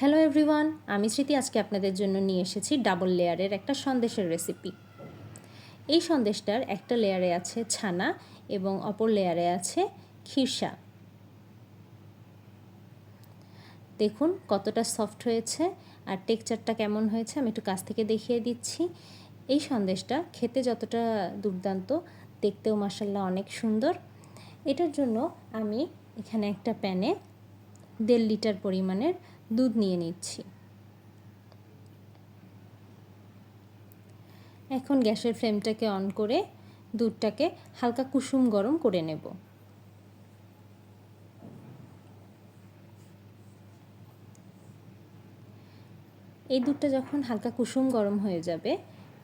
Hello everyone, আমি স্মৃতি আজকে আপনাদের জন্য নিয়ে এসেছি ডাবল লেয়ারের একটা সন্দেশের রেসিপি। এই সন্দেশটার একটা লেয়ারে আছে ছানা এবং অপর লেয়ারে আছে ক্ষীরসা। দেখুন কতটা সফট হয়েছে আর টেক্সচারটা কেমন হয়েছে আমি একটু কাছ থেকে দেখিয়ে দিচ্ছি। এই সন্দেশটা খেতে যতটা দুর্দান্ত, দেখতেও মাশাআল্লাহ অনেক সুন্দর। এটার জন্য আমি এখানে একটা প্যানে 1.5 লিটার পরিমাণের দুধ নিয়ে নিচ্ছি। এখন গ্যাসের ফ্লেমটাকে অন করে দুধটাকে হালকা কুসুম গরম করে নেব। এই দুধটা যখন হালকা কুসুম গরম হয়ে যাবে,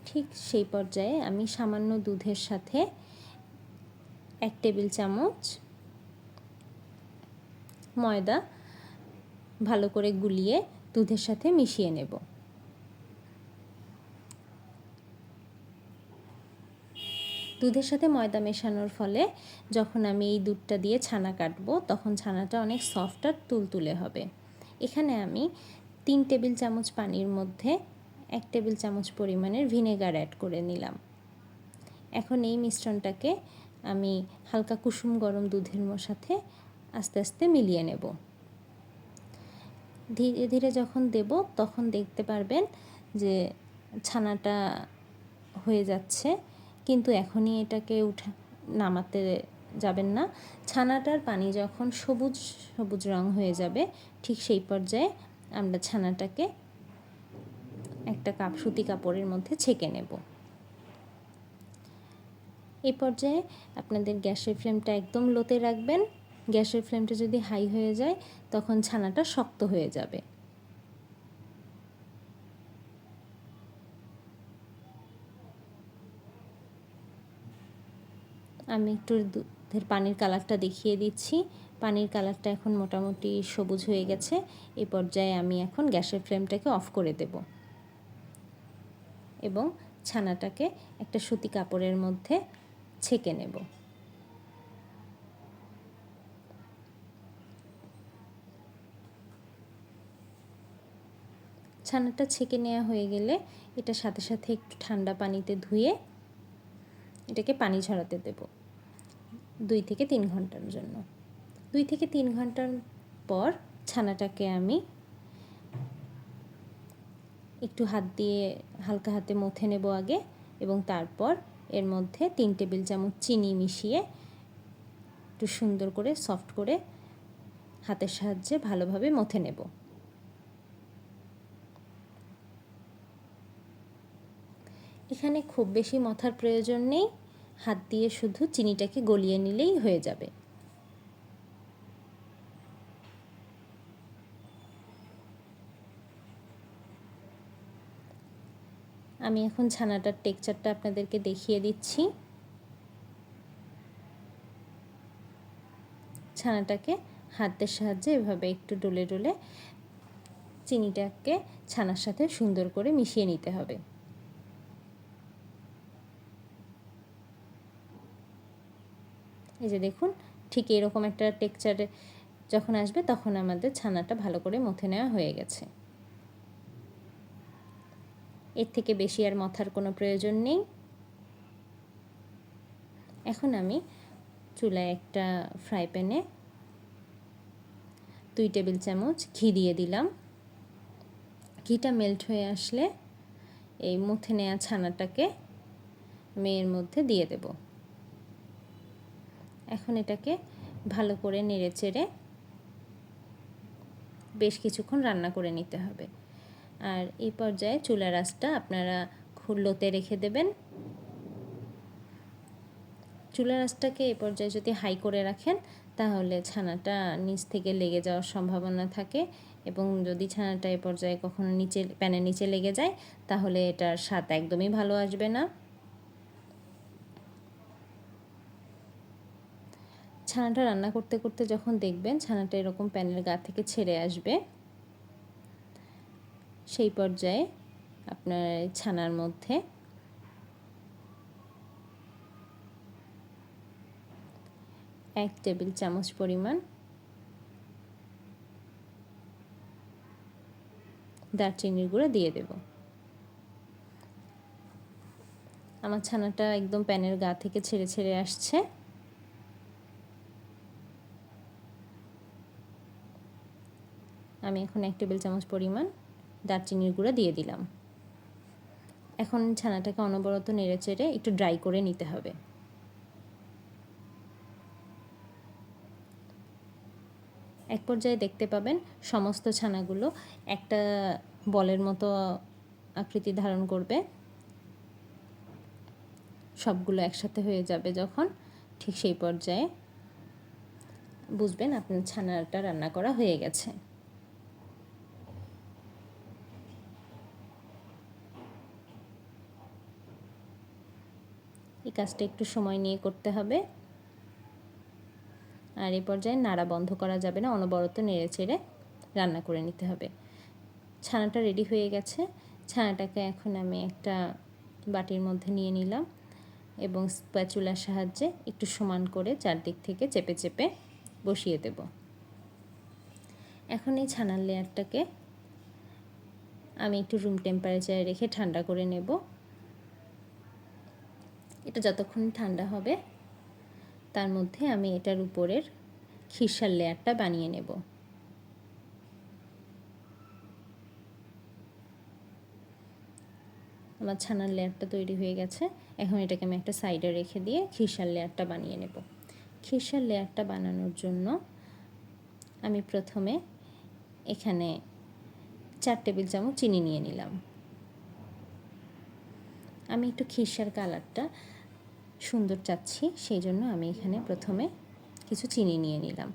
ঠিক সেই পর্যায়ে আমি সামান্য দুধের সাথে 1 টেবিল চামচ ময়দা ভালো করে গুলিয়ে দুধের সাথে মিশিয়ে নেব। দুধের সাথে ময়দা মেশানোর ফলে যখন আমি এই দুধটা দিয়ে ছানা কাটবো তখন ছানাটা অনেক সফট আর তুলতুলে হবে। এখানে আমি 3 টেবিল চামচ পানির মধ্যে 1 টেবিল চামচ পরিমাণের ভিনেগার অ্যাড করে নিলাম। এখন এই মিশ্রণটাকে আমি হালকা কুসুম গরম দুধের সাথে আস্তে আস্তে মিলিয়ে নেব। ধীরে ধীরে যখন দেব তখন দেখতে পারবেন যে ছানাটা হয়ে যাচ্ছে, কিন্তু এখনই এটাকে নামাতে যাবেন না। ছানাটার পানি যখন সবুজ সবুজ রং হয়ে যাবে ঠিক সেই পর্যায়ে আমরা ছানাটাকে একটা সুতি কাপড়ের মধ্যে ছেঁকে নেব। এই পর্যায়ে আপনাদের গ্যাসের ফ্লেমটা একদম লোতে রাখবেন। গ্যাসের ফ্লেমটা যদি হাই হয়ে যায় তখন ছানাটা শক্ত হয়ে যাবে। আমি একটু দুধের পানির কালারটা দেখিয়ে দিচ্ছি। পানির কালারটা এখন মোটামুটি সবুজ হয়ে গেছে। এই পর্যায়ে আমি এখন গ্যাসের ফ্লেমটাকে অফ করে দেব এবং ছানাটাকে একটা সুতি কাপড়ের মধ্যে ছেঁকে নেব। ছানাটা ছেঁকে নেওয়া হয়ে গেলে এটা সাথে সাথে একটু ঠান্ডা পানিতে ধুয়ে এটাকে পানি ঝরাতে দেব 2 থেকে 3 ঘন্টার জন্য। 2 থেকে 3 ঘন্টার পর ছানাটাকে আমি একটু হাত দিয়ে হালকা হাতে মথে নেব আগে, এবং তারপর এর মধ্যে 3 টেবিল চামচ চিনি মিশিয়ে একটু সুন্দর করে সফট করে হাতের সাহায্যে ভালোভাবে মথে নেব। এখানে খুব বেশি মথার প্রয়োজন নেই, হাত দিয়ে শুধু চিনিটাকে গলিয়ে নিলেই হয়ে যাবে। আমি এখন ছানাটার টেক্সচারটা আপনাদেরকে দেখিয়ে দিচ্ছি। ছানাটাকে হাতের সাহায্যে এভাবে একটু ডলে ডলে চিনিটাকে ছানার সাথে সুন্দর করে মিশিয়ে নিতে হবে। এই যে দেখুন, ঠিক এরকম একটা টেক্সচারে যখন আসবে তখন আমাদের ছানাটা ভালো করে মথে নেওয়া হয়ে গেছে। এর থেকে বেশি আর মথার কোনো প্রয়োজন নেই। এখন আমি চুলায় একটা ফ্রাই প্যানে 2 টেবিল চামচ ঘি দিয়ে দিলাম। ঘিটা মেল্ট হয়ে আসলে এই মথে নেওয়া ছানাটাকে আমি এর মধ্যে দিয়ে দেব। এখন এটাকে ভালো করে নেড়েচেড়ে বেশ কিছুক্ষণ রান্না করে নিতে হবে। আর এই পর্যায়ে চুলার আঁচটা আপনারা লোতে রেখে দেবেন। চুলার আঁচটাকে এই পর্যায়ে যদি হাই করে রাখেন তাহলে ছানাটা নিচ থেকে লেগে যাওয়ার সম্ভাবনা থাকে, এবং যদি ছানাটা এই পর্যায়ে কখনো প্যানের নিচে লেগে যায় তাহলে এটার স্বাদ একদমই ভালো আসবে না। ছানাটা রান্না করতে করতে যখন দেখবেন ছানাটা এরকম প্যানের গা থেকে ছেড়ে আসবে, সেই পর্যায়ে আপনার ছানার মধ্যে 1 টেবিল চামচ পরিমাণ দারচিনির গুঁড়া দিয়ে দেব। আমার ছানাটা একদম প্যানের গা থেকে ছেড়ে ছেড়ে আসছে। আমি এখন 1 টেবিল চামচ পরিমাণ দারচিনির গুঁড়া দিয়ে দিলাম। এখন ছানাটাকে অনবরত নেড়েচেড়ে একটু ড্রাই করে নিতে হবে। এক পর্যায়ে দেখতে পাবেন সমস্ত ছানাগুলো একটা বলের মতো আকৃতি ধারণ করবে। সবগুলো একসাথে হয়ে যাবে যখন, ঠিক সেই পর্যায়ে বুঝবেন আপনার ছানাটা রান্না করা হয়ে গেছে। এই কাজটা একটু সময় নিয়ে করতে হবে। আর এই পর্যায়ে নাড়া বন্ধ করা যাবে না, অনবরত নেড়েচেড়ে রান্না করে নিতে হবে। ছানাটা রেডি হয়ে গেছে। ছানাটাকে এখন আমি একটা বাটির মধ্যে নিয়ে নিলাম এবং স্প্যাচুলার সাহায্যে একটু সমান করে চারদিক থেকে চেপে চেপে বসিয়ে দেব। এখন এই ছানার লেয়ারটাকে আমি একটু রুম টেম্পারেচারে রেখে ঠান্ডা করে নেব। এটা যতক্ষণ ঠান্ডা হবে তার মধ্যে আমি এটার উপরের খিরসার লেয়ারটা বানিয়ে নেব। আমার ছানার লেয়ারটা তৈরি হয়ে গেছে। এখন এটাকে আমি একটা সাইডে রেখে দিয়ে খিরসার লেয়ারটা বানিয়ে নেব। খিরসার লেয়ারটা বানানোর জন্য আমি প্রথমে এখানে 4 টেবিল চামচ চিনি নিয়ে নিলাম। আমি একটু খিরসার কালারটা সুন্দর চাচ্ছি, সেই জন্য আমি এখানে প্রথমে কিছু চিনি নিয়ে নিলাম।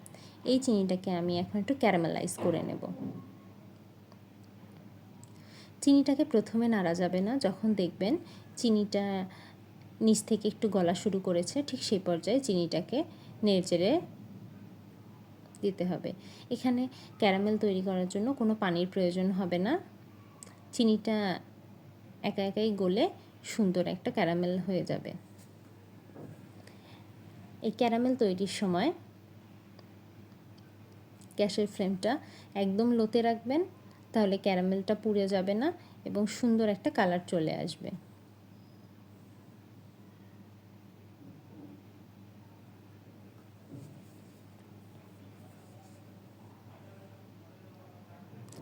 এই চিনিটাকে আমি এখন একটু ক্যারামেলাইজ করে নেব। চিনিটাকে প্রথমে নাড়া যাবে না, যখন দেখবেন চিনিটা নিচ থেকে একটু গলা শুরু করেছে ঠিক সেই পর্যায়ে চিনিটাকে নেড়েচেড়ে দিতে হবে। এখানে ক্যারামেল তৈরি করার জন্য কোনো পানির প্রয়োজন হবে না। চিনিটা একা একাই গলে সুন্দর একটা ক্যারামেল হয়ে যাবে। এই ক্যারামেল তৈরির সময় গ্যাসের ফ্লেমটা একদম লোতে রাখবেন, তাহলে ক্যারামেলটা পুড়ে যাবে না এবং সুন্দর একটা কালার চলে আসবে।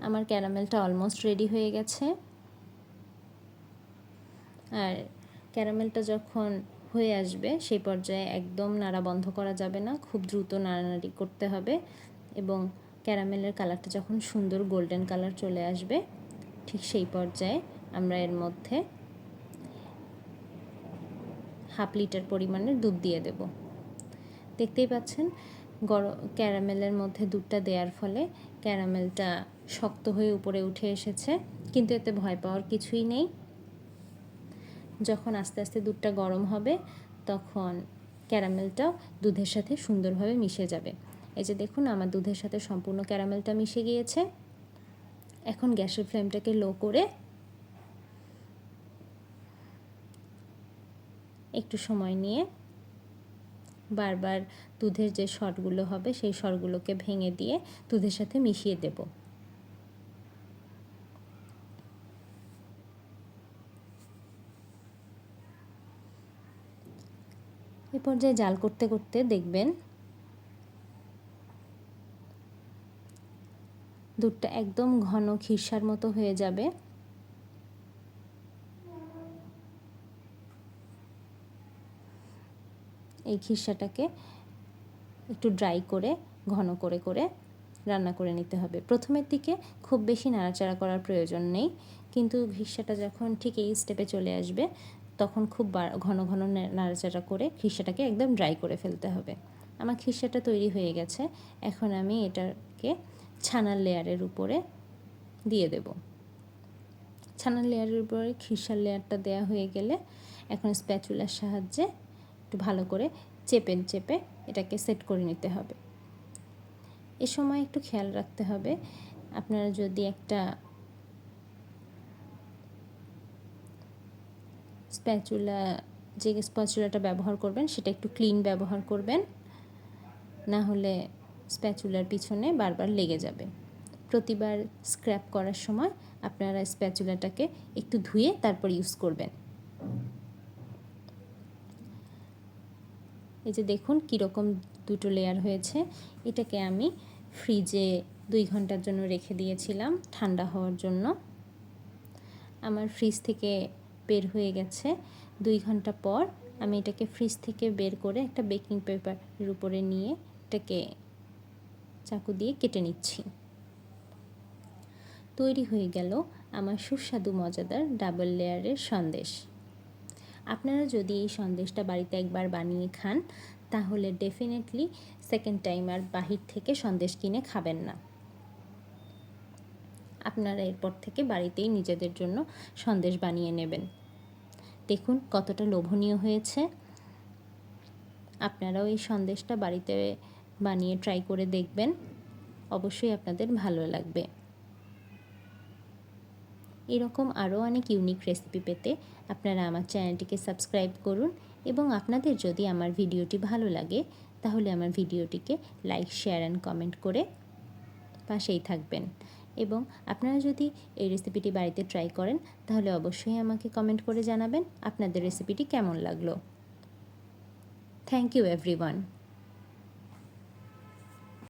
আমার ক্যারামেলটা অলমোস্ট রেডি হয়ে গেছে। আর ক্যারামেলটা যখন হয়ে আসবে সেই পর্যায়ে একদম নাড়া বন্ধ করা যাবে না, খুব দ্রুত নাড়ানাড়ি করতে হবে এবং ক্যারামেলের কালারটা যখন সুন্দর গোল্ডেন কালার চলে আসবে ঠিক সেই পর্যায়ে আমরা এর মধ্যে 1/2 লিটার পরিমাণের দুধ দিয়ে দেব। দেখতেই পাচ্ছেন ক্যারামেলের মধ্যে দুধটা দেওয়ার ফলে ক্যারামেলটা শক্ত হয়ে উপরে উঠে এসেছে, কিন্তু এতে ভয় পাওয়ার কিছুই নেই। যখন আস্তে আস্তে দুধটা গরম হবে তখন ক্যারামেলটাও দুধের সাথে সুন্দরভাবে মিশে যাবে। এই যে দেখুন আমার দুধের সাথে সম্পূর্ণ ক্যারামেলটা মিশে গিয়েছে। এখন গ্যাসের ফ্লেমটাকে লো করে একটু সময় নিয়ে বারবার দুধের যে সরগুলো হবে সেই সরগুলোকে ভেঙে দিয়ে দুধের সাথে মিশিয়ে দেব। এ পর্যায়ে জাল করতে করতে দেখবেন দুধটা একদম ঘন খিরসার মতো হয়ে যাবে। এই খিরসাটাকে একটু ড্রাই করে ঘন করে করে রান্না করে নিতে হবে। প্রথমের দিকে খুব বেশি নাড়াচাড়া করার প্রয়োজন নেই, কিন্তু খিরসাটা যখন ঠিক এই স্টেপে চলে আসবে তখন খুব ঘন ঘন নাড়াচাড়া করে খিরসাটাকে একদম ড্রাই করে ফেলতে হবে। আমার খিরসাটা তৈরি হয়ে গেছে। এখন আমি এটাকে ছানার লেয়ারের উপরে দিয়ে দেব। ছানার লেয়ারের উপরে খিরসার লেয়ারটা দেওয়া হয়ে গেলে এখন স্প্যাচুলার সাহায্যে একটু ভালো করে চেপে চেপে এটাকে সেট করে নিতে হবে। এ সময় একটু খেয়াল রাখতে হবে, আপনারা যদি একটা যে স্প্যাচুলাটা ব্যবহার করবেন সেটা একটু ক্লিন ব্যবহার করবেন, না হলে স্প্যাচুলার পিছনে বারবার লেগে যাবে। প্রতিবার স্ক্র্যাপ করার সময় আপনারা স্প্যাচুলাটাকে একটু ধুয়ে তারপর ইউজ করবেন। এই যে দেখুন কীরকম দুটো লেয়ার হয়েছে। এটাকে আমি ফ্রিজে 2 ঘন্টার জন্য রেখে দিয়েছিলাম ঠান্ডা হওয়ার জন্য। আমার ফ্রিজ থেকে বের হয়ে গেছে। 2 ঘন্টা পর আমি এটাকে ফ্রিজ থেকে বের করে একটা বেকিং পেপারের উপরে নিয়ে এটাকে চাকু দিয়ে কেটে নিচ্ছি। তৈরি হয়ে গেল আমার সুস্বাদু মজাদার ডাবল লেয়ারের সন্দেশ। আপনারা যদি এই সন্দেশটা বাড়িতে একবার বানিয়ে খান তাহলে ডেফিনেটলি সেকেন্ড টাইম আর বাহির থেকে সন্দেশ কিনে খাবেন না। আপনারা এরপর থেকে বাড়িতেই নিজেদের জন্য সন্দেশ বানিয়ে নেবেন। দেখুন কতটা লোভনীয় হয়েছে। আপনারাও এই সন্দেশটা বাড়িতে বানিয়ে ট্রাই করে দেখবেন, অবশ্যই আপনাদের ভালো লাগবে। এরকম আরও অনেক ইউনিক রেসিপি পেতে আপনারা আমার চ্যানেলটিকে সাবস্ক্রাইব করুন এবং আপনাদের যদি আমার ভিডিওটি ভালো লাগে তাহলে আমার ভিডিওটিকে লাইক, শেয়ার অ্যান্ড কমেন্ট করে পাশেই থাকবেন। এবং আপনারা যদি এই রেসিপিটি বাড়িতে ট্রাই করেন তাহলে অবশ্যই আমাকে কমেন্ট করে জানাবেন আপনাদের রেসিপিটি কেমন লাগলো। Thank you everyone.